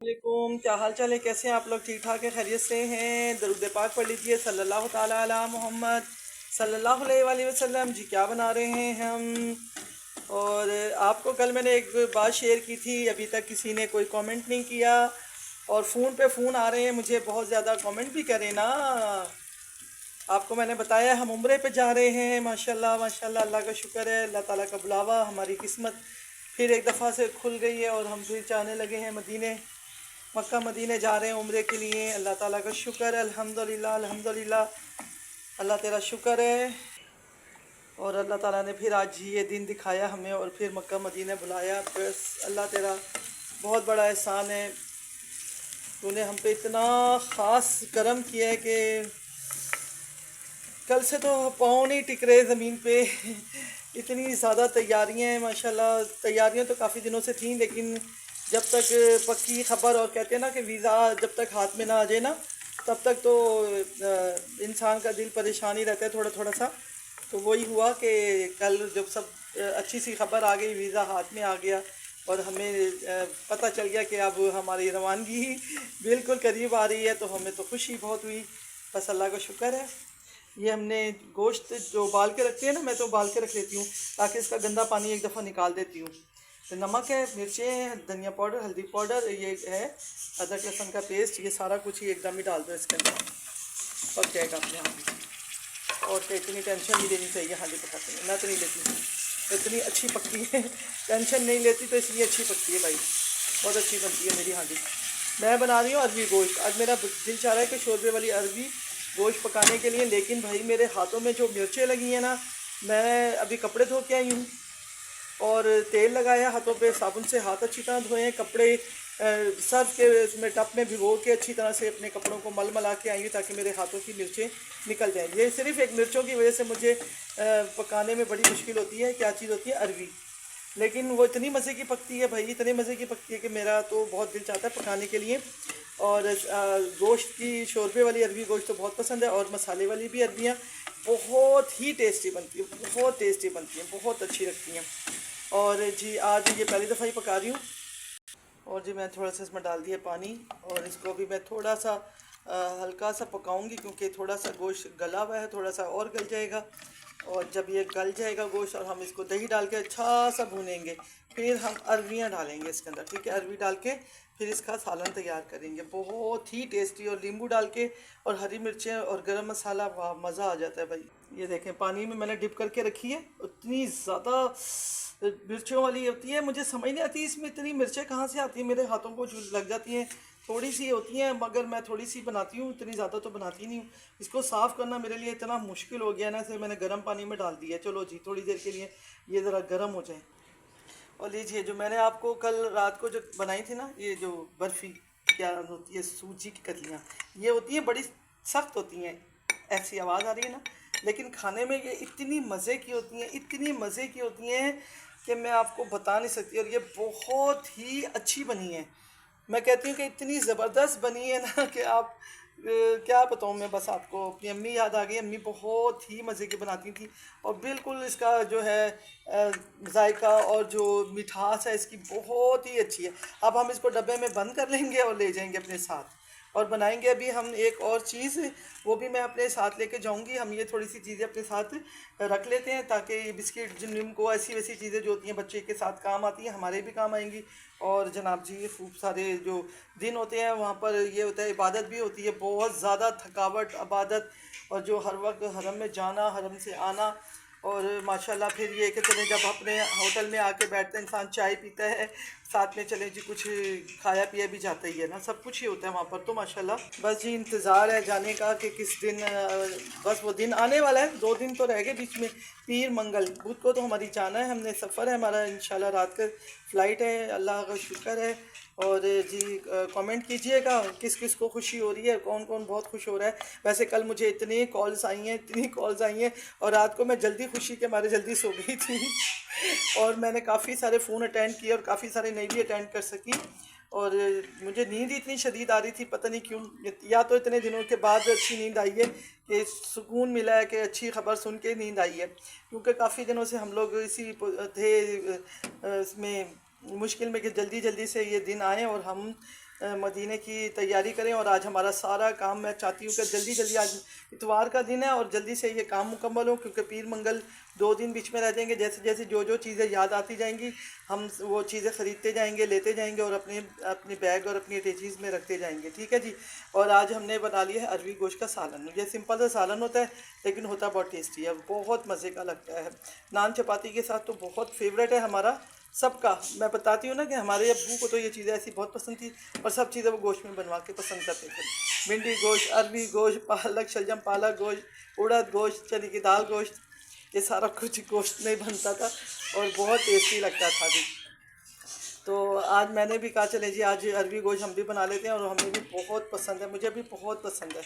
वालेकुम, क्या हाल चाल है? कैसे हैं आप लोग? ठीक ठाक है? खैरियत से हैं? दरूद पाक पढ़ लीजिए सल्लल्लाहु ताला अला मोहम्मद सल्लल्लाहु अलैहि वसल्लम। जी क्या बना रहे हैं हम? और आपको कल मैंने एक बात शेयर की थी, अभी तक किसी ने कोई कमेंट नहीं किया और फ़ोन पे फ़ोन आ रहे हैं मुझे, बहुत ज़्यादा कमेंट भी करें ना। आपको मैंने बताया हम उम्रे पे जा रहे हैं। माशाल्लाह माशाल्लाह, अल्लाह का शुक्र है, अल्लाह ताला का बुलावा, हमारी किस्मत फिर एक दफ़ा से खुल गई है और हम फिर जाने लगे हैं मदीने, मक्का मदीने जा रहे हैं उम्रे के लिए। अल्लाह ताला का शुक्र है, अल्हम्दुलिल्लाह अल्हम्दुलिल्लाह, अल्लाह तेरा शुक्र है। और अल्लाह ताला ने फिर आज ये दिन दिखाया हमें और फिर मक्का मदीने बुलाया। बस अल्लाह तेरा बहुत बड़ा एहसान है, तूने हम पे इतना ख़ास करम किया है कि कल से तो पाँव नहीं टिक रहे ज़मीन पे। इतनी ज़्यादा तैयारियां हैं माशाल्लाह। तैयारियां तो काफ़ी दिनों से थीं, लेकिन जब तक पक्की खबर और कहते हैं ना कि वीज़ा जब तक हाथ में ना आ जाए ना, तब तक तो इंसान का दिल परेशान ही रहता है थोड़ा थोड़ा सा। तो वही हुआ कि कल जब सब अच्छी सी खबर आ गई, वीज़ा हाथ में आ गया और हमें पता चल गया कि अब हमारी रवानगी बिल्कुल करीब आ रही है, तो हमें तो खुशी बहुत हुई। बस अल्लाह का शुक्र है। ये हमने गोश्त जो उबाल के रखते हैं ना, मैं तो उबाल के रख लेती हूँ ताकि इसका गंदा पानी एक दफ़ा निकाल देती हूँ। तो नमक है, मिर्चें हैं, धनिया पाउडर, हल्दी पाउडर, ये है अदरक लहसुन का पेस्ट, ये सारा कुछ ही एकदम ही डाल दो इसके अंदर, पक जाएगा अपने आप। और क्या इतनी टेंशन नहीं लेनी चाहिए हांडी पकाते हैं, मैं तो नहीं लेती हूँ, इतनी अच्छी पकती है। टेंशन नहीं लेती तो इसलिए अच्छी पकती है भाई, बहुत अच्छी बनती है मेरी हांडी। मैं बना रही हूँ अरबी गोश्त। आज मेरा दिल चाह रहा है कि शोरबे वाली अरबी गोश्त पकाने के लिए, लेकिन भाई मेरे हाथों में जो मिर्चें लगी हैं ना, मैं अभी कपड़े धो के आई हूँ और तेल लगाया हाथों पे, साबुन से हाथ अच्छी तरह धोए हैं, कपड़े सर्फ के उसमें टप में भिगो के अच्छी तरह से अपने कपड़ों को मल मला के आई हूँ ताकि मेरे हाथों की मिर्चें निकल जाएँ। ये सिर्फ एक मिर्चों की वजह से मुझे पकाने में बड़ी मुश्किल होती है। क्या चीज़ होती है? अरबी। लेकिन वो इतनी मज़े की पकती है भाई, इतने मज़े की पकती है कि मेरा तो बहुत दिल चाहता है पकाने के लिए। और गोश्त की शोरबे वाली अरबी गोश्त तो बहुत पसंद है, और मसाले वाली भी अरबियाँ बहुत ही टेस्टी बनती है, बहुत टेस्टी बनती हैं, बहुत अच्छी लगती हैं। और जी आज ये पहली दफ़ा ही पका रही हूँ। और जी मैं थोड़ा सा इसमें डाल दिया पानी, और इसको भी मैं थोड़ा सा हल्का सा पकाऊंगी क्योंकि थोड़ा सा गोश्त गला हुआ है, थोड़ा सा और गल जाएगा। और जब ये गल जाएगा गोश्त और हम इसको दही डाल के अच्छा सा भूनेंगे, फिर हम अरवियाँ डालेंगे इसके अंदर, ठीक है? अरवी डाल के फिर इसका सालन तैयार करेंगे, बहुत ही टेस्टी। और नींबू डाल के और हरी मिर्चें और गरम मसाला, वाह मज़ा आ जाता है भाई। ये देखें पानी में मैंने डिप करके रखी है, उतनी ज़्यादा मिर्चों वाली होती है, मुझे समझ नहीं आती इसमें इतनी मिर्चें कहाँ से आती हैं, मेरे हाथों को जो लग जाती हैं। थोड़ी सी होती हैं मगर मैं थोड़ी सी बनाती हूँ, इतनी ज़्यादा तो बनाती नहीं हूँ। इसको साफ़ करना मेरे लिए इतना मुश्किल हो गया ना, इसे मैंने गर्म पानी में डाल दिया। चलो जी थोड़ी देर के लिए ये ज़रा गर्म हो जाए। और लीजिए जो मैंने आपको कल रात को जो बनाई थी ना, ये जो बर्फ़ी क्या होती है, सूजी की कतलियाँ, ये होती हैं बड़ी सख्त होती हैं, ऐसी आवाज़ आ रही है ना, लेकिन खाने में ये इतनी मज़े की होती हैं, इतनी मज़े की होती हैं कि मैं आपको बता नहीं सकती। और ये बहुत ही अच्छी बनी है, मैं कहती हूँ कि इतनी ज़बरदस्त बनी है ना कि आप क्या बताऊँ मैं। बस आपको अपनी अम्मी याद आ गई, अम्मी बहुत ही मज़े की बनाती थी। और बिल्कुल इसका जो है जायका और जो मिठास है इसकी बहुत ही अच्छी है। अब हम इसको डब्बे में बंद कर लेंगे और ले जाएंगे अपने साथ, और बनाएंगे अभी हम एक और चीज़, वो भी मैं अपने साथ लेके जाऊंगी। हम ये थोड़ी सी चीज़ें अपने साथ रख लेते हैं ताकि ये बिस्किट जिनको ऐसी वैसी चीज़ें जो होती हैं बच्चे के साथ काम आती हैं, हमारे भी काम आएंगी। और जनाब जी ये खूब सारे जो दिन होते हैं वहाँ पर ये होता है, इबादत भी होती है, बहुत ज़्यादा थकावट इबादत, और जो हर वक्त हरम में जाना, हरम से आना। और माशाल्लाह फिर ये कि चले जब अपने होटल में आके बैठते हैं, इंसान चाय पीता है, साथ में चले जी कुछ खाया पिया भी जाता ही है ना, सब कुछ ही होता है वहाँ पर। तो माशाल्लाह बस जी इंतज़ार है जाने का कि किस दिन बस वो दिन आने वाला है। 2 दिन तो रह गए बीच में, पीर मंगल बुध को तो हमारी जाना है, हमने सफ़र है हमारा, इंशाल्लाह रात का फ़्लाइट है, अल्लाह का शुक्र है। और जी कमेंट कीजिएगा किस किस को खुशी हो रही है, कौन कौन बहुत खुश हो रहा है। वैसे कल मुझे इतनी कॉल्स आई हैं, इतनी कॉल्स आई हैं, और रात को मैं जल्दी खुशी के मारे जल्दी सो गई थी। और मैंने काफ़ी सारे फ़ोन अटेंड किए और काफ़ी सारे नहीं भी अटेंड कर सकी। और मुझे नींद इतनी शदीद आ रही थी, पता नहीं क्यों, या तो इतने दिनों के बाद अच्छी नींद आई है कि सुकून मिला है कि अच्छी खबर सुन के नींद आई है, क्योंकि काफ़ी दिनों से हम लोग इसी थे इसमें मुश्किल में कि जल्दी जल्दी से ये दिन आए और हम मदीने की तैयारी करें। और आज हमारा सारा काम, मैं चाहती हूँ कि जल्दी जल्दी, आज इतवार का दिन है और जल्दी से ये काम मुकम्मल हो, क्योंकि पीर मंगल 2 दिन बीच में रह जाएंगे। जैसे जैसे जो चीज़ें याद आती जाएंगी हम वो चीज़ें ख़रीदते जाएंगे, लेते जाएंगे और अपने अपने बैग और अपनी अटैचीज़ में रखते जाएंगे। ठीक है जी। और आज हमने बना लिया है अरवी गोश्त का सालन। ये सिंपल सा सालन होता है लेकिन होता बहुत टेस्टी है, बहुत मज़े का लगता है। नान चपाती के साथ तो बहुत फेवरेट है हमारा सबका। मैं बताती हूँ ना कि हमारे अब्बू को तो ये चीज़ें ऐसी बहुत पसंद थी और सब चीज़ें वो गोश्त में बनवा के पसंद करते थे। भिंडी गोश्त, अरवी गोश्त, पालक शलजम पालक गोश्त, उड़द गोश्त, चने की दाल गोश्त, ये सारा कुछ गोश्त में बनता था और बहुत टेस्टी लगता था जी। तो आज मैंने भी कहा चले जी आज अरवी गोश्त हम भी बना लेते हैं, और हमें भी बहुत पसंद है, मुझे भी बहुत पसंद है।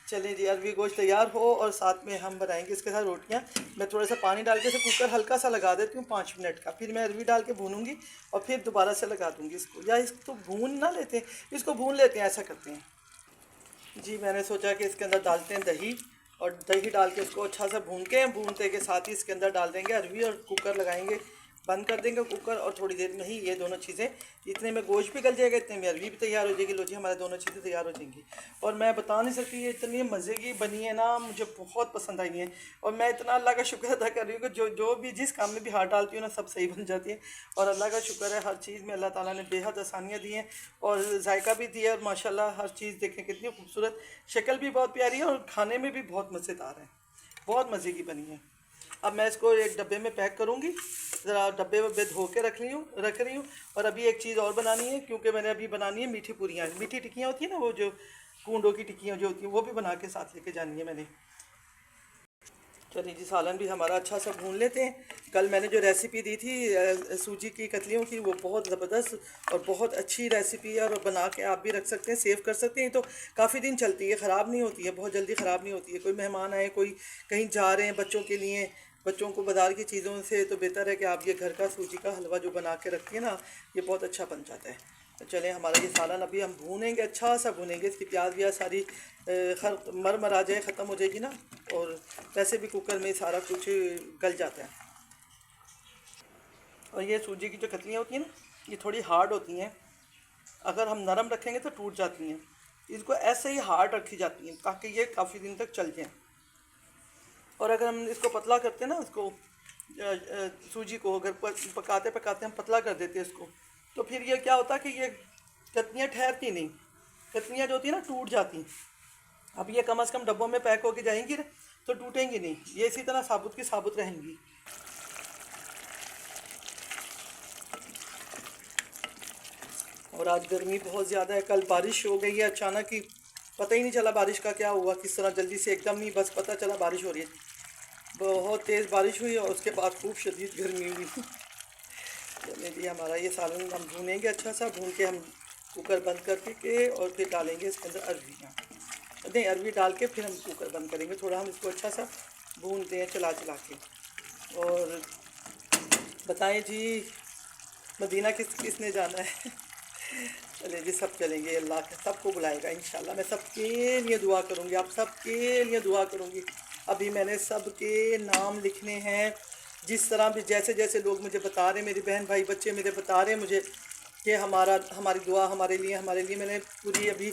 चलिए जी, अरवी गोश्त तैयार हो और साथ में हम बनाएंगे इसके साथ रोटियां। मैं थोड़ा सा पानी डाल के इसे कुकर हल्का सा लगा देती हूँ 5 मिनट का, फिर मैं अरवी डाल के भूनूंगी और फिर दोबारा से लगा दूँगी इसको। या इसको भून ना लेते हैं, इसको भून लेते हैं, ऐसा करते हैं जी। मैंने सोचा कि इसके अंदर डालते हैं दही, और दही डाल के उसको अच्छा सा भूनते के साथ ही इसके अंदर डाल देंगे अरवी और कुकर लगाएंगे, बंद कर देंगे कुकर, और थोड़ी देर में ही ये दोनों चीज़ें, इतने में गोश्त भी गल जाएगा, इतने में अरवी भी तैयार हो जाएगी। लो जी, हमारे दोनों चीज़ें तैयार हो जाएंगी। और मैं बता नहीं सकती ये इतनी मज़े की बनी है ना, मुझे बहुत पसंद आई है। और मैं इतना अल्लाह का शुक्र अदा कर रही हूँ कि जो भी जिस काम में भी हाथ डालती हूँ ना सब सही बन जाती है। और अल्लाह का शुक्र है, हर चीज़ में अल्लाह ताला ने बेहद आसानियाँ दी हैं और जायका भी दिया है। और माशाल्लाह हर चीज़ देखें कितनी खूबसूरत, शक्ल भी बहुत प्यारी है और खाने में भी बहुत मज़ेदार है, बहुत मज़े की बनी है। अब मैं इसको एक डब्बे में पैक करूँगी, ज़रा डब्बे वब्बे धो के रख रही हूँ। और अभी एक चीज़ और बनानी है, क्योंकि मैंने अभी बनानी है मीठी पूरियाँ, मीठी टिक्कियाँ होती है ना, वो जो कूंडों की टिक्कियाँ जो होती हैं, वो भी बना के साथ लेके जानी है मैंने। चलिए जी, सालन भी हमारा अच्छा सा भून लेते हैं। कल मैंने जो रेसिपी दी थी सूजी की कतलियों की, वो बहुत ज़बरदस्त और बहुत अच्छी रेसिपी है, और बना के आप भी रख सकते हैं, सेव कर सकते हैं, तो काफ़ी दिन चलती है, ख़राब नहीं होती है, बहुत जल्दी ख़राब नहीं होती है। कोई मेहमान आए, कोई कहीं जा रहे हैं बच्चों के लिए, बच्चों को बाज़ार की चीज़ों से तो बेहतर है कि आप ये घर का सूजी का हलवा जो बना के रखिए ना, ये बहुत अच्छा बन जाता है। तो चलें, हमारा ये सालन अभी हम भूनेंगे, अच्छा सा भूनेंगे, इसकी प्याज व्याज सारी मर आ जाए, ख़त्म हो जाएगी ना। और वैसे भी कुकर में सारा कुछ गल जाता है। और ये सूजी की जो कतलियाँ होती हैं ना, ये थोड़ी हार्ड होती हैं, अगर हम नरम रखेंगे तो टूट जाती हैं। इसको ऐसे ही हार्ड रखी जाती हैं ताकि ये काफ़ी दिन तक चल जाएँ। और अगर हम इसको पतला करते हैं ना, उसको सूजी को अगर पकाते पकाते हम पतला कर देते हैं इसको, तो फिर ये क्या होता है कि ये कतलियाँ ठहरती नहीं, कतलियाँ जो होती हैं ना टूट जाती। अब ये कम से कम डब्बों में पैक होके जाएंगी ना, तो टूटेंगी नहीं, ये इसी तरह साबुत की साबुत रहेंगी। और आज गर्मी बहुत ज़्यादा है, कल बारिश हो गई है अचानक ही, पता ही नहीं चला बारिश का क्या हुआ, किस तरह जल्दी से एकदम ही बस पता चला बारिश हो रही है। बहुत तेज़ बारिश हुई और उसके बाद खूब शदीद गर्मी हुई। चलिए जी, हमारा ये सालन हम भूनेंगे, अच्छा सा भून के हम कुकर बंद करके और फिर डालेंगे इसके अंदर अरवियाँ, नहीं अरवी डाल के फिर हम कुकर बंद करेंगे। थोड़ा हम इसको अच्छा सा भूनते हैं चला चला के। और बताएं जी, मदीना किसने जाना है? चले जी, सब चलेंगे, अल्लाह के सबको बुलाएगा इंशाल्लाह। मैं सबके लिए दुआ करूँगी, आप सबके लिए दुआ करूँगी। अभी मैंने सबके नाम लिखने हैं, जिस तरह भी जैसे जैसे लोग मुझे बता रहे, मेरी बहन भाई बच्चे मेरे बता रहे हैं मुझे कि हमारी दुआ हमारे लिए मैंने पूरी अभी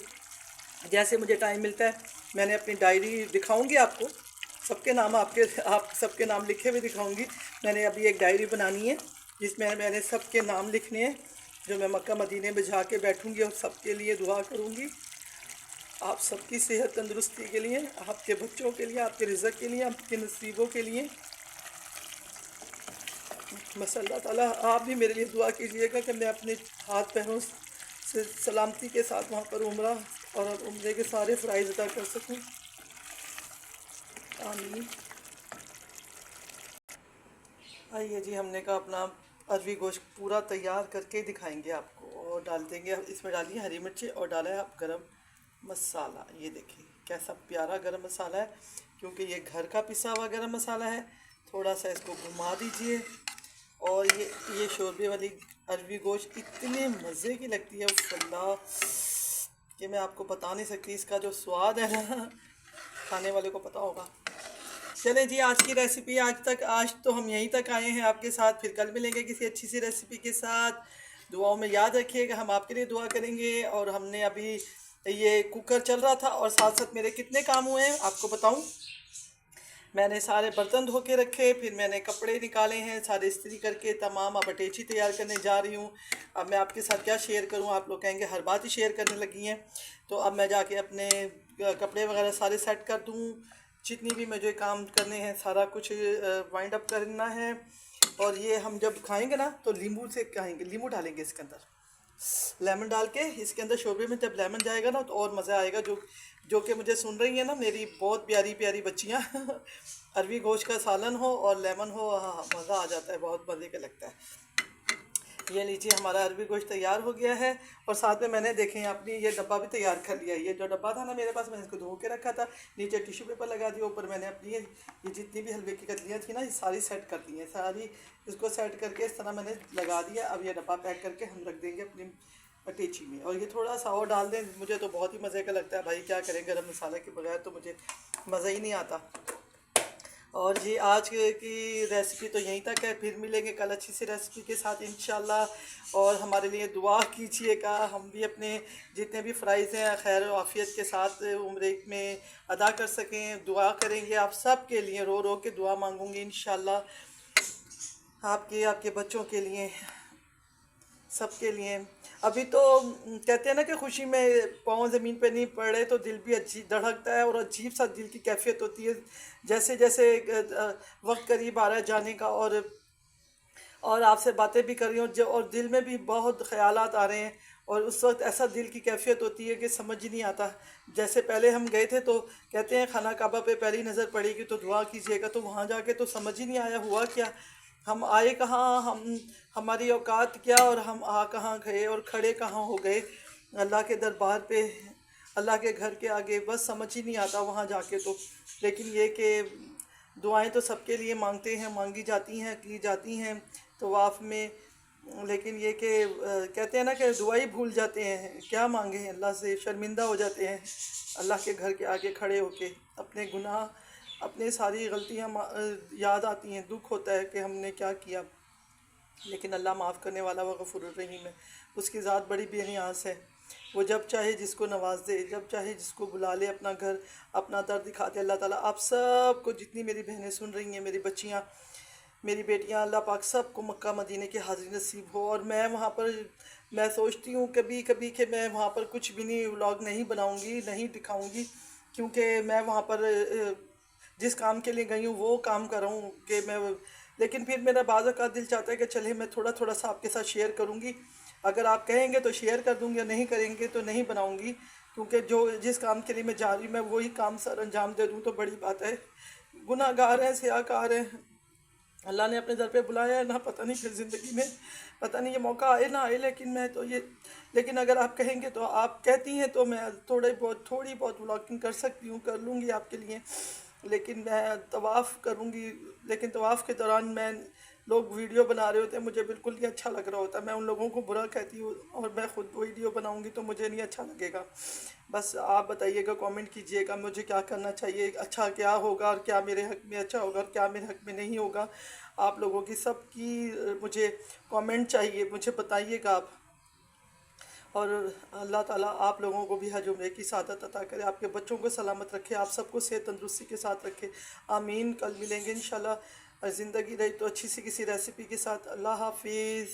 जैसे मुझे टाइम मिलता है मैंने अपनी डायरी दिखाऊंगी आपको, सबके नाम आप सबके नाम लिखे हुए दिखाऊंगी। मैंने अभी एक डायरी बनानी है जिसमें मैंने सबके नाम लिखने हैं, जो मैं मक्का मदीने में जाके बैठूंगी और सबके लिए दुआ करूंगी, आप सबकी सेहत तंदुरुस्ती के लिए, आपके बच्चों के लिए, आपके रिज़्क़ के लिए, आपके नसीबों के लिए। बस अल्लाह ताला आप भी मेरे लिए दुआ कीजिएगा कि मैं अपने हाथ पैरों से सलामती के साथ वहाँ पर उम्रा और उम्रे के सारे फ़राइज़ अदा कर सकूँ। आमीन। आइए जी, हमने कहा अपना अरवी गोश्त पूरा तैयार करके दिखाएंगे आपको, और डाल देंगे इसमें, डालिए हरी मिर्ची और डाला है आप गरम मसाला। ये देखिए कैसा प्यारा गरम मसाला है, क्योंकि ये घर का पिसा हुआ गरम मसाला है। थोड़ा सा इसको घुमा दीजिए, और ये शोरबे वाली अरवी गोश्त इतने मज़े की लगती है अल्लाह, कि मैं आपको बता नहीं सकती। इसका जो स्वाद है ना, खाने वाले को पता होगा। चले जी, आज की रेसिपी आज तो हम यहीं तक आए हैं आपके साथ, फिर कल मिलेंगे किसी अच्छी सी रेसिपी के साथ। दुआओं में याद रखिएगा, हम आपके लिए दुआ करेंगे। और हमने अभी ये कुकर चल रहा था और साथ साथ मेरे कितने काम हुए हैं आपको बताऊं। मैंने सारे बर्तन धो के रखे, फिर मैंने कपड़े निकाले हैं सारे इस्त्री करके तमाम। अब अटैची तैयार करने जा रही हूँ। अब मैं आपके साथ क्या शेयर करूँ, आप लोग कहेंगे हर बात ही शेयर करने लगी हैं। तो अब मैं जाके अपने कपड़े वगैरह सारे सेट कर दूँ। जितनी भी मुझे काम करने हैं सारा कुछ वाइंड अप करना है। और ये हम जब खाएंगे ना तो नींबू से खाएंगे, नींबू डालेंगे इसके अंदर, लेमन डाल के इसके अंदर शोरबे में जब लेमन जाएगा ना तो और मज़ा आएगा। जो कि मुझे सुन रही है ना मेरी बहुत प्यारी प्यारी बच्चियाँ अरवी गोश्त का सालन हो और लेमन हो, हाँ मज़ा आ जाता है, बहुत मज़े का लगता है। ये लीजिए हमारा अरवी गोश्त तैयार हो गया है। और साथ में मैंने देखें अपनी ये डब्बा भी तैयार कर लिया। ये जो डब्बा था ना मेरे पास, मैंने इसको धो के रखा था, नीचे टिश्यू पेपर लगा दिया, ऊपर मैंने अपनी ये जितनी भी हलवे की कतलियाँ थी ना ये सारी सेट कर दी हैं, सारी इसको सेट करके इस तरह मैंने लगा दिया। अब ये डब्बा पैक करके हम रख देंगे अपनी अटैची में। और ये थोड़ा सा और डाल दें, मुझे तो बहुत ही मज़े का लगता है भाई, क्या करें, गरम मसाला के बगैर तो मुझे मज़ा ही नहीं आता। और जी आज की रेसिपी तो यहीं तक है, फिर मिलेंगे कल अच्छी सी रेसिपी के साथ इंशाल्लाह। और हमारे लिए दुआ कीजिएगा, हम भी अपने जितने भी फ़राइज़ हैं खैर और आफ़ियत के साथ उम्र में अदा कर सकें। दुआ करेंगे आप सब के लिए, रो रो के दुआ मांगूंगी इंशाल्लाह, आपके आपके बच्चों के लिए, सबके लिए। अभी तो कहते हैं ना कि खुशी में पाँव ज़मीन पे नहीं पड़े तो दिल भी अजीब धड़कता है और अजीब सा दिल की कैफियत होती है। जैसे जैसे वक्त करीब आ रहा है जाने का, और आपसे बातें भी कर रही हूँ जो, और दिल में भी बहुत ख्यालात आ रहे हैं। और उस वक्त ऐसा दिल की कैफियत होती है कि समझ ही नहीं आता। जैसे पहले हम गए थे तो कहते हैं खाना काबा पे पहली नज़र पड़ेगी तो दुआ कीजिएगा, तो वहाँ जाके तो समझ ही नहीं आया हुआ क्या, हम आए कहाँ, हम हमारी औकात क्या, और हम आ कहाँ गए और खड़े कहाँ हो गए अल्लाह के दरबार पे, अल्लाह के घर के आगे। बस समझ ही नहीं आता वहाँ जाके तो। लेकिन ये कि दुआएं तो सबके लिए मांगते हैं, मांगी जाती हैं, की जाती हैं तवाफ़ में। लेकिन ये कि कहते हैं ना कि दुआ ही भूल जाते हैं, क्या मांगे हैं अल्लाह से, शर्मिंदा हो जाते हैं अल्लाह के घर के आगे खड़े होके। अपने गुनाह, अपने सारी गलतियाँ याद आती हैं, दुख होता है कि हमने क्या किया। लेकिन अल्लाह माफ़ करने वाला व गफूरुर रहीम है, उसकी ज़ात बड़ी बेनियाज है। वो जब चाहे जिसको नवाज दे, जब चाहे जिसको बुला ले अपना घर, अपना दर्द दिखाते। अल्लाह ताला आप सब को, जितनी मेरी बहनें सुन रही हैं, मेरी बच्चियाँ, मेरी बेटियां, अल्लाह पाक सबको मक्का मदीने की हाज़िरी नसीब हो। और मैं वहाँ पर, मैं सोचती हूँ कभी कभी कि मैं वहाँ पर कुछ भी नहीं व्लॉग नहीं बनाऊँगी, नहीं दिखाऊँगी, क्योंकि मैं वहाँ पर जिस काम के लिए गई हूँ वो काम कर रहा हूँ कि मैं। लेकिन फिर मेरा बाज़ का दिल चाहता है कि चले मैं थोड़ा थोड़ा सा आपके साथ शेयर करूँगी। अगर आप कहेंगे तो शेयर कर दूँगी, नहीं करेंगे तो नहीं बनाऊँगी, क्योंकि जो जिस काम के लिए मैं जा रही हूँ मैं वही काम सर अंजाम दे दूँ तो बड़ी बात है। गुनाहगार हैं, सियाकार हैं, अल्लाह ने अपने दर पे बुलाया है ना, पता नहीं फिर ज़िंदगी में पता नहीं ये मौका आए ना आए। लेकिन मैं तो ये, लेकिन अगर आप कहेंगे तो, आप कहती हैं तो मैं थोड़ी बहुत व्लॉगिंग कर सकती हूँ, कर लूँगी आपके लिए। लेकिन मैं तवाफ़ करूँगी, लेकिन तवाफ़ के दौरान मैं, लोग वीडियो बना रहे होते हैं, मुझे बिल्कुल नहीं अच्छा लग रहा होता, मैं उन लोगों को बुरा कहती हूँ और मैं ख़ुद वीडियो बनाऊँगी तो मुझे नहीं अच्छा लगेगा। बस आप बताइएगा, कमेंट कीजिएगा मुझे क्या करना चाहिए, अच्छा क्या होगा और क्या मेरे हक़ में अच्छा होगा और क्या मेरे हक़ में नहीं होगा। आप लोगों की सबकी मुझे कमेंट चाहिए, मुझे बताइएगा आप। और अल्लाह ताला आप लोगों को भी हज उम्रे की सादत अता करे, आपके बच्चों को सलामत रखे, आप सबको सेहत तंदुरुस्ती के साथ रखे, आमीन। कल मिलेंगे इंशाल्लाह, ज़िंदगी रही तो अच्छी सी किसी रेसिपी के साथ। अल्लाह हाफिज़।